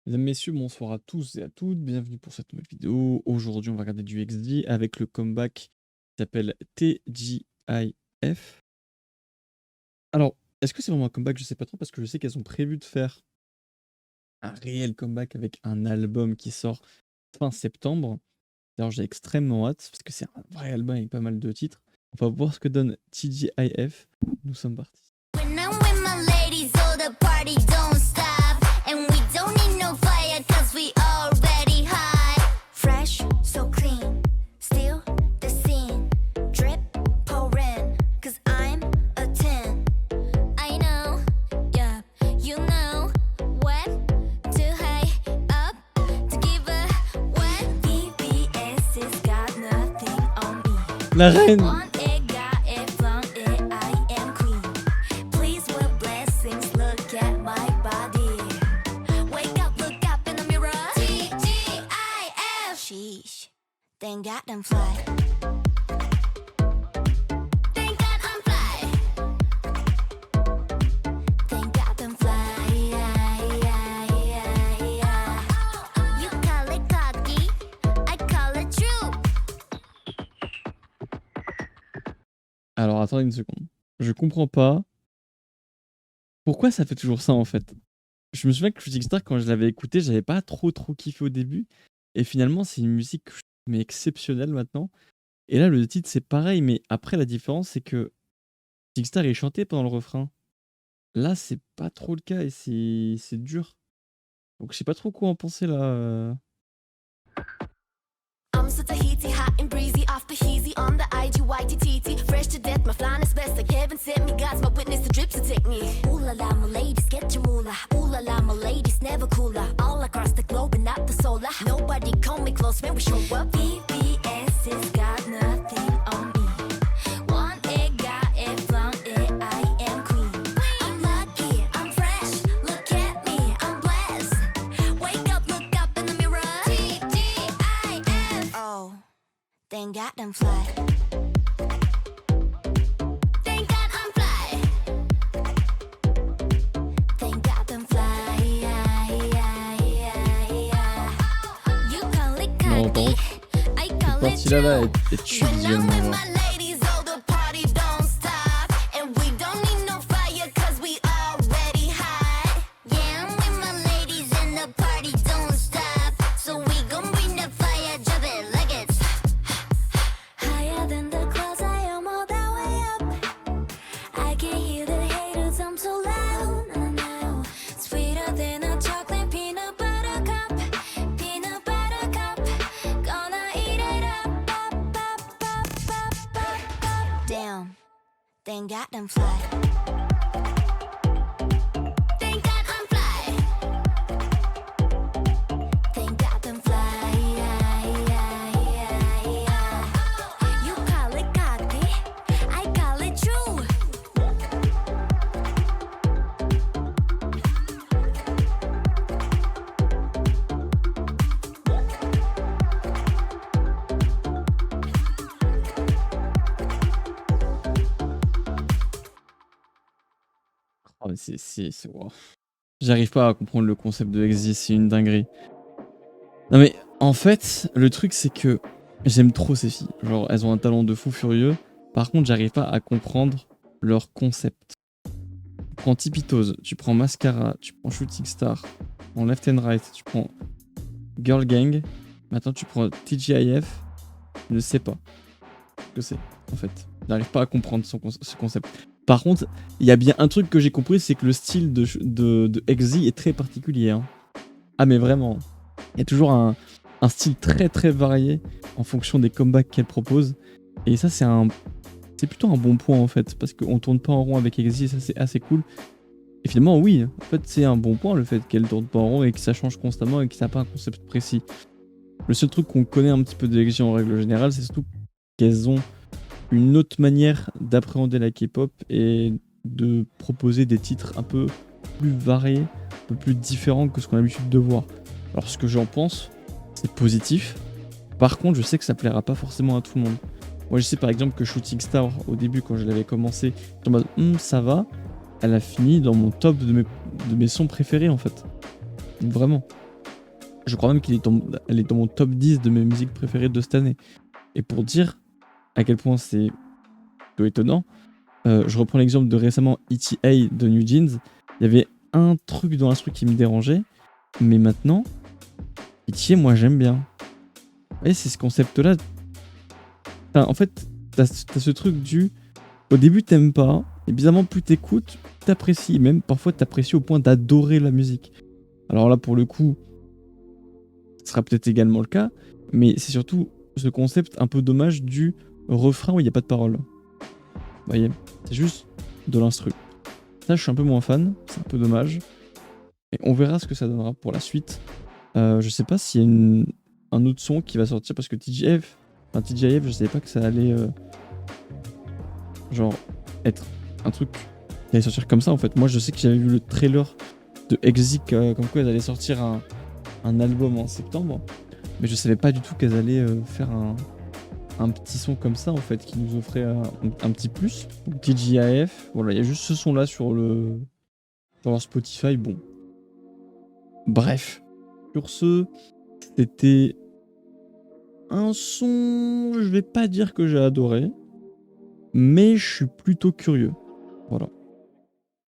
Mesdames, messieurs, bonsoir à tous et à toutes. Bienvenue pour cette nouvelle vidéo. Aujourd'hui, on va regarder du XD avec le comeback qui s'appelle TGIF. Alors, est-ce que c'est vraiment un comeback? Je sais pas trop parce que je sais qu'elles ont prévu de faire un réel comeback avec un album qui sort fin septembre. D'ailleurs, j'ai extrêmement hâte parce que c'est un vrai album avec pas mal de titres. On va voir ce que donne TGIF. Nous sommes partis. When I'm with my ladies, oh, the party don't stop. And we don't need no fire, cause we already hot. Fresh, so clean, still the scene. Drip, pouring, cause I'm a 10. I know, yeah, you know what to high up, to give a what. BBS has got nothing on me. La reine! Want it, got it, flaunt it, I am queen. Please with blessings, look at my body. Wake up, look up in the mirror. TGIF. Sheesh, thank God I'm fly. Thank God I'm fly. Thank God I'm fly. You call it cocky, I call it true. Alors, attendez une seconde. Je comprends pas pourquoi ça fait toujours ça en fait. Je me souviens que Shooting Star, quand je l'avais écouté, j'avais pas trop kiffé au début. Et finalement, c'est une musique que je trouve mais exceptionnelle maintenant. Et là, le titre, c'est pareil. Mais après, la différence, c'est que Shooting Star est chanté pendant le refrain. Là, c'est pas trop le cas et c'est dur. Donc, je sais pas trop quoi en penser là. I'm such a heaty, hot and breezy, off the heezy on the IGYTTT. Fresh to death, my flying is best. Like heaven sent me, God's my witness, the drip to take me. Ooh la la, my ladies, get your moolah. Ooh la la, my ladies, never cooler. All across the globe and not the solar. Nobody come me close when we show up. BBS has got nothing on me. Want it, got it, flaunt it, I am queen. I'm lucky, I'm fresh, look at me, I'm blessed. Wake up, look up in the mirror. TGIF. Oh, thank God I'm fly. Thank God I'm fly. Thank God I'm fly. You call it Non, par cocky, contre, I cette call it partie-là là, true. est tue When I'm visuellement. with Genre. my ladies, oh, the party don't stop. And we don't need no fire, cause we already hot. Yeah, I'm with my ladies and the party don't stop. So we gon' bring the fire, drop it like it's higher than the clouds, I am all that way up. I can hear the haters, I'm so loud now. Sweeter than a chocolate peanut butter cup. Peanut butter cup. Gonna eat it up, up, up, up, up, up, up. Damn, thank God I'm fly. Thank God I'm fly. Thank God I'm fly. You call it cocky, I call it true. Oh, mais wow. J'arrive pas à comprendre le concept de Exy, c'est une dinguerie. Non mais en fait, le truc c'est que j'aime trop ces filles. Genre, elles ont un talent de fou furieux. Par contre, j'arrive pas à comprendre leur concept. Tu prends Tipitose, tu prends Mascara, tu prends Shooting Star, tu prends Left and Right, tu prends Girl Gang. Maintenant, tu prends TGIF. Je ne sais pas ce que c'est en fait. J'arrive pas à comprendre ce concept. Par contre, il y a bien un truc que j'ai compris, c'est que le style de Exy est très particulier. Hein. Ah mais vraiment. Il y a toujours un style très varié en fonction des comebacks qu'elle propose. Et ça, c'est plutôt un bon point en fait. Parce qu'on tourne pas en rond avec Exy, ça c'est assez cool. Et finalement, oui, en fait, c'est un bon point le fait qu'elle tourne pas en rond et que ça change constamment et que ça n'a pas un concept précis. Le seul truc qu'on connaît un petit peu de Exy en règle générale, c'est surtout qu'elles ont une autre manière d'appréhender la K-pop et de proposer des titres un peu plus variés, un peu plus différents que ce qu'on a l'habitude de voir. Alors ce que j'en pense, c'est positif. Par contre, je sais que ça plaira pas forcément à tout le monde. Moi, je sais par exemple que Shooting Star, au début, quand je l'avais commencé, j'étais en mode ça va. Elle a fini dans mon top de mes sons préférés en fait. Vraiment. Je crois même elle est dans mon top 10 de mes musiques préférées de cette année. Et pour dire à quel point c'est plutôt étonnant, je reprends l'exemple de récemment ETA de New Jeans. Il y avait un truc dans l'instru qui me dérangeait, mais maintenant, ETA, moi j'aime bien. Vous voyez, c'est ce concept-là. Enfin, en fait, t'as ce truc du. Au début, t'aimes pas, et bizarrement, plus t'écoutes, plus t'apprécies. Même parfois, t'apprécies au point d'adorer la musique. Alors là, pour le coup, ce sera peut-être également le cas, mais c'est surtout ce concept un peu dommage du refrain où il n'y a pas de parole. Vous voyez, c'est juste de l'instru. Ça, je suis un peu moins fan, c'est un peu dommage. Et on verra ce que ça donnera pour la suite. Je sais pas s'il y a un autre son qui va sortir parce que TGIF, je savais pas que ça allait genre être un truc qui allait sortir comme ça en fait. Moi, je sais que j'avais vu le trailer de Exik comme quoi elles allaient sortir un album en septembre, mais je savais pas du tout qu'elles allaient faire un petit son comme ça en fait qui nous offrait un petit plus. Donc TGIF, voilà, il y a juste ce son là sur leur Spotify. Bon, bref. Sur ce, c'était un son, je vais pas dire que j'ai adoré, mais je suis plutôt curieux. Voilà.